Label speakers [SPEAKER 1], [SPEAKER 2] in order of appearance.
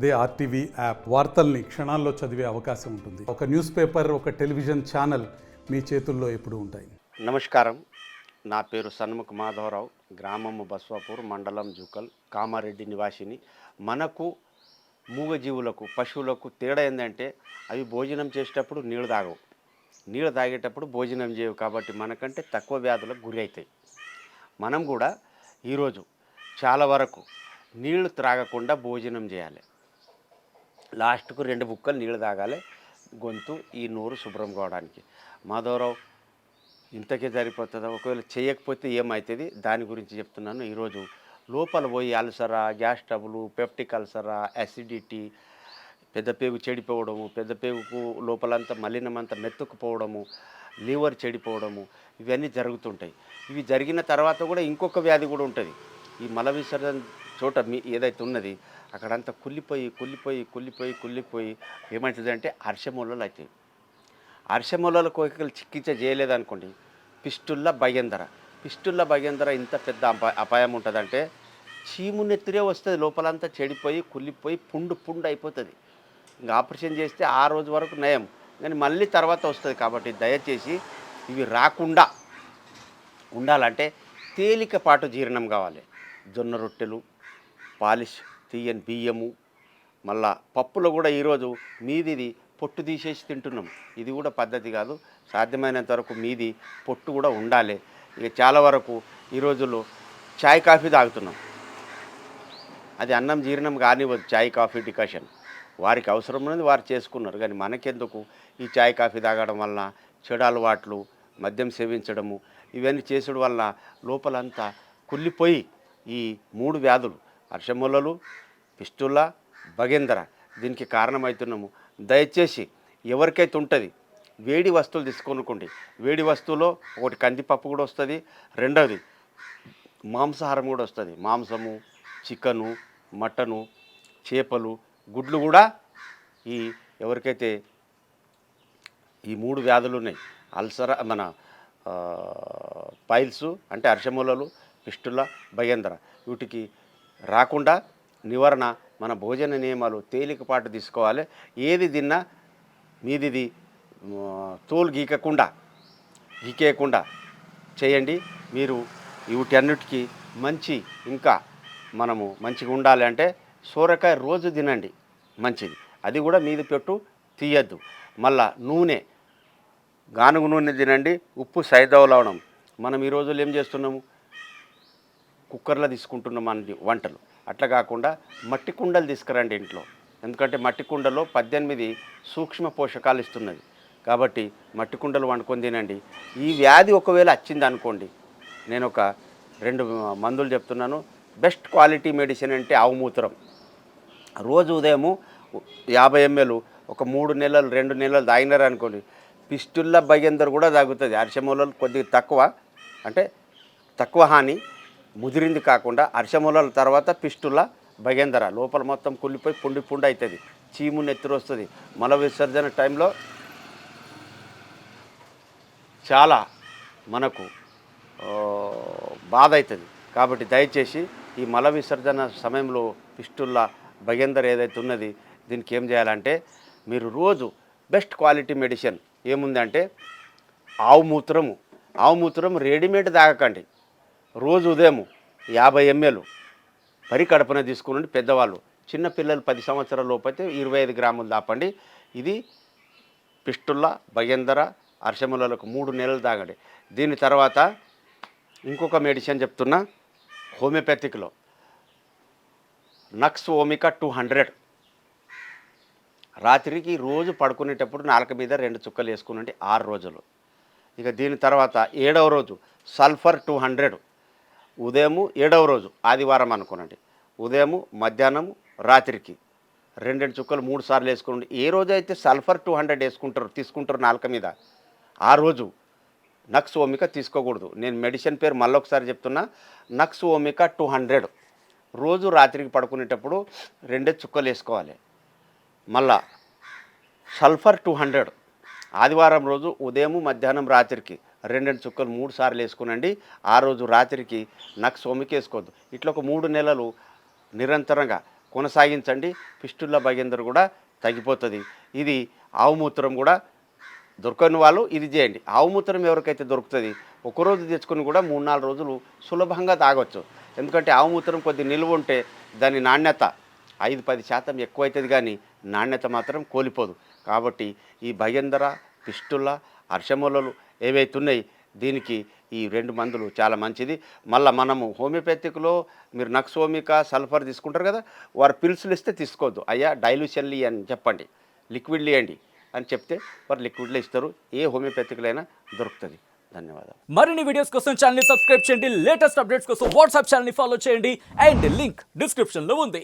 [SPEAKER 1] అదే RTV app వార్తల్ని క్షణాల్లో చదివే అవకాశం ఉంటుంది. ఒక న్యూస్ పేపర్, ఒక టెలివిజన్ ఛానల్ మీ చేతుల్లో ఎప్పుడూ ఉంటాయి.
[SPEAKER 2] నమస్కారం. నా పేరు సన్ముఖ మాధవరావు. గ్రామము బస్వాపూర్, మండలం జూకల్, కామారెడ్డి నివాసిని. మనకు మూగజీవులకు, పశువులకు తేడా ఏంటంటే అవి భోజనం చేసేటప్పుడు నీళ్ళు తాగవు, నీళ్ళు తాగేటప్పుడు భోజనం చేయవు. కాబట్టి మనకంటే తక్కువ వ్యాధులకు గురి అవుతాయి. మనం కూడా ఈరోజు చాలా వరకు నీళ్లు త్రాగకుండా భోజనం చేయాలి. లాస్ట్కు 2 బుక్కలు నీళ్ళు తాగాలి, గొంతు ఈ నోరు శుభ్రం కావడానికి. మాధవరావు ఇంతకే సరిపోతుందా? ఒకవేళ చేయకపోతే ఏమవుతుంది దాని గురించి చెప్తున్నాను. ఈరోజు లోపల పోయి అల్సరా, గ్యాస్ ట్రబుల్, పెప్టిక్ అల్సరా, యాసిడిటీ, పెద్ద పేగు చెడిపోవడము, పెద్ద పేగుకు లోపలంతా మలినమంతా మెత్తుకుపోవడము, లివర్ చెడిపోవడము, ఇవన్నీ జరుగుతుంటాయి. ఇవి జరిగిన తర్వాత కూడా ఇంకొక వ్యాధి కూడా ఉంటుంది. ఈ మల విసర్జన చోట ఏదైతే ఉన్నది అక్కడంతా కుళ్ళిపోయి ఏమవుతుందంటే అర్షమూలలు అవుతాయి. అర్షమూలల కోరికలు చికిత్స చేయలేదనుకోండి, పిస్టుల్లా భగేంద్ర ఇంత పెద్ద అపాయం ఉంటుందంటే చీము నెత్తిరే వస్తుంది. లోపలంతా చెడిపోయి కుళ్ళిపోయి పుండు అయిపోతుంది. ఇంకా ఆపరేషన్ చేస్తే ఆ రోజు వరకు నయం, కానీ మళ్ళీ తర్వాత వస్తుంది. కాబట్టి దయచేసి ఇవి రాకుండా ఉండాలంటే తేలికపాటు జీర్ణం కావాలి. జొన్న రొట్టెలు, పాలిష్ తీయని బియ్యము, మళ్ళా పప్పులో కూడా ఈరోజు మీదిది పొట్టు తీసేసి తింటున్నాం. ఇది కూడా పద్ధతి కాదు. సాధ్యమైనంత వరకు మీది పొట్టు కూడా ఉండాలి. ఇక చాలా వరకు ఈ రోజుల్లో చాయ్ కాఫీ తాగుతున్నాం. అది అన్నం జీర్ణం కానివ్వదు. చాయ్ కాఫీ డికాషన్ వారికి అవసరం ఉన్నది వారు చేసుకున్నారు, కానీ మనకెందుకు ఈ చాయ్ కాఫీ తాగడం వలన చెడు అలవాట్లు, మద్యం సేవించడము, ఇవన్నీ చేసుడు వలన లోపలంతా కుళ్ళిపోయి ఈ 3 వ్యాధులు అర్షమూలలు, పిస్టులా, భగేంద్ర దీనికి కారణమవుతున్నాము. దయచేసి ఎవరికైతే ఉంటుంది వేడి వస్తువులు తీసుకొనుకోండి. వేడి వస్తువులో ఒకటి కందిపప్పు కూడా వస్తుంది, రెండవది మాంసాహారం కూడా వస్తుంది. మాంసము, చికెను, మటను, చేపలు, గుడ్లు కూడా ఈ ఎవరికైతే ఈ 3 వ్యాధులు ఉన్నాయి, అల్సరా, మన పైల్స్ అంటే అర్షమూలలు, పిస్టులా, భగేంద్ర, వీటికి రాకుండా నివారణ మన భోజన నియమాలు తేలికపాటు తీసుకోవాలి. ఏది తిన్నా మీదిది తోలు గీకేయకుండా చేయండి. మీరు వీటన్నిటికీ మంచి, ఇంకా మనము మంచిగా ఉండాలి అంటే సోరకాయ రోజు తినండి, మంచిది. అది కూడా మీది పెట్టు తీయద్దు. మళ్ళా నూనె, గానుగ నూనె తినండి. ఉప్పు సైదవలవడం. మనం ఈ రోజుల్లో ఏం చేస్తున్నాము, కుక్కర్లో తీసుకుంటున్నాం అన్ని వంటలు. అట్లా కాకుండా మట్టి కుండలు తీసుకురండి ఇంట్లో. ఎందుకంటే మట్టి కుండలో 18 సూక్ష్మ పోషకాలు ఇస్తున్నది. కాబట్టి మట్టి కుండలు వండుకొని తినండి. ఈ వ్యాధి ఒకవేళ వచ్చింది అనుకోండి, నేను ఒక 2 మందులు చెప్తున్నాను. బెస్ట్ క్వాలిటీ మెడిసిన్ అంటే ఆవు మూత్రం. రోజు ఉదయము 50 ml ఒక 3 నెలలు 2 నెలలు తాగినారనుకోండి, పిస్టుల్లా భగేంద్ర కూడా తాగుతుంది. అర్షమూలలు కొద్దిగా తక్కువ, అంటే తక్కువ హాని, ముదిరింది కాకుండా. అర్షమూలల తర్వాత పిస్టుల్లా భగేంద్ర లోపల మొత్తం కుళ్ళిపోయి పుండి అవుతుంది, చీము నెత్తురు వస్తుంది. మల విసర్జన టైంలో చాలా మనకు బాధ అవుతుంది. కాబట్టి దయచేసి ఈ మల విసర్జన సమయంలో పిస్టుల్లా భగేంద్ర ఏదైతే ఉన్నది దీనికి ఏం చేయాలంటే, మీరు రోజు బెస్ట్ క్వాలిటీ మెడిసిన్ ఏముందంటే ఆవు మూత్రం రెడీమేడ్ తాగకండి. రోజు ఉదయం 50 ml పరి కడపన తీసుకుని పెద్దవాళ్ళు, చిన్నపిల్లలు 10 సంవత్సరాల లోపైతే 25 గ్రాములు దాపండి. ఇది పిస్టుల్లా, భగేంద్ర, అర్షమూలలకు 3 నెలలు తాగండి. దీని తర్వాత ఇంకొక మెడిసిన్ చెప్తున్నా, హోమియోపతిక్లో నక్స్ ఓమికా 200 రాత్రికి రోజు పడుకునేటప్పుడు నాలుక మీద 2 చుక్కలు వేసుకునండి 6 రోజులు. ఇక దీని తర్వాత 7వ రోజు సల్ఫర్ 200 ఉదయము, 7వ రోజు ఆదివారం అనుకోనండి, ఉదయము, మధ్యాహ్నము, రాత్రికి 2 చుక్కలు 3 సార్లు వేసుకోండి. ఏ రోజైతే సల్ఫర్ 200 తీసుకుంటారు నాలుక మీద, ఆ రోజు నక్స్ ఓమికా తీసుకోకూడదు. నేను మెడిసిన్ పేరు మళ్ళొకసారి చెప్తున్నా, నక్స్ ఓమికా 200 రోజు రాత్రికి పడుకునేటప్పుడు 2 చుక్కలు వేసుకోవాలి. మళ్ళా సల్ఫర్ 200 ఆదివారం రోజు ఉదయము, మధ్యాహ్నం, రాత్రికి 2 చుక్కలు 3 సార్లు వేసుకునండి. ఆ రోజు రాత్రికి నక్స్ ఓమికా వేసుకోవద్దు. ఇట్లా ఒక 3 నెలలు నిరంతరంగా కొనసాగించండి. ఫిస్టుల్లా భగేందర్ కూడా తగ్గిపోతుంది. ఇది ఆవు మూత్రం కూడా దొరకని వాళ్ళు ఇది చేయండి. ఆవు మూత్రం ఎవరికైతే దొరుకుతుంది ఒకరోజు తెచ్చుకొని కూడా 3-4 రోజులు సులభంగా తాగొచ్చు. ఎందుకంటే ఆవు మూత్రం కొద్ది నిల్వ ఉంటే దాని నాణ్యత 5-10% ఎక్కువ అవుతుంది, కానీ నాణ్యత మాత్రం కోల్పోదు. కాబట్టి ఈ భగేందర, ఫిస్టుల్లా, హర్షమూలలు ఏవైతే ఉన్నాయి దీనికి ఈ 2 మందులు చాలా మంచిది. మళ్ళీ మనము హోమియోపతిక్లో మీరు నక్సోమిక, సల్ఫర్ తీసుకుంటారు కదా, వారు పిల్సులు ఇస్తే తీసుకోవద్దు. అయ్యా డైల్యూషన్లు అని చెప్పండి, లిక్విడ్లు ఇవ్వండి అని చెప్తే వారు లిక్విడ్లో ఇస్తారు. ఏ హోమియోపతిక్లో అయినా దొరుకుతుంది. ధన్యవాదాలు.
[SPEAKER 3] మరిన్ని వీడియోస్ కోసం ఛానల్ ని సబ్స్క్రైబ్ చేయండి. లేటెస్ట్ అప్డేట్స్ కోసం వాట్సాప్ ఛానల్ ని ఫాలో చేయండి. అండ్ లింక్ డిస్క్రిప్షన్ లో ఉంది.